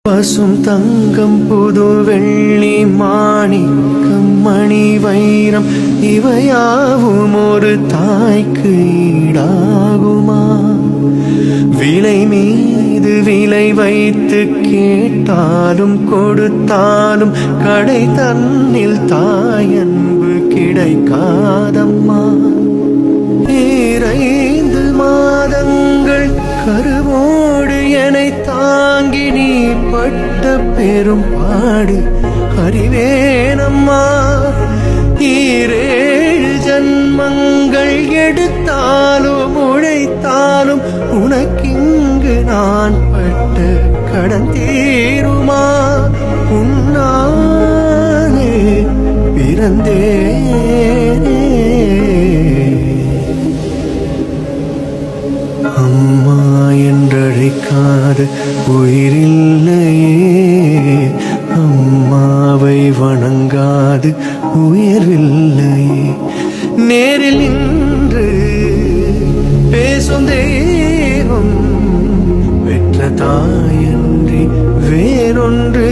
பசும் தங்கம் புது வெள்ளி மாணிக்கம் மணி வைரம் இவையாவும் ஒரு தாய்க்கு ஈடாகுமா? விலை மீது விலை வைத்து கேட்டாலும் கொடுத்தாலும் கடை தன்னில் தாயன்பு கிடைக்காதம்மா. 2 மாதங்கள் கருவோடு என்னை தாங்கி நீ பட்ட பெரும் பாடு அறிவேனம்மா. 7 ஜன்மங்கள் எடுத்தாலும் உழைத்தாலும் உனக்கிங்கு நான் பட்ட கடன் தீருமா? உன்னாலே பிறந்தேனே. அம்மா என்றழைக்காத உயிரில்லையே, அம்மாவை வணங்காது உயர்வில்லையே. நேரில் நின்று பேசும் தெய்வம் பெற்ற தாயன்றி வேறொன்று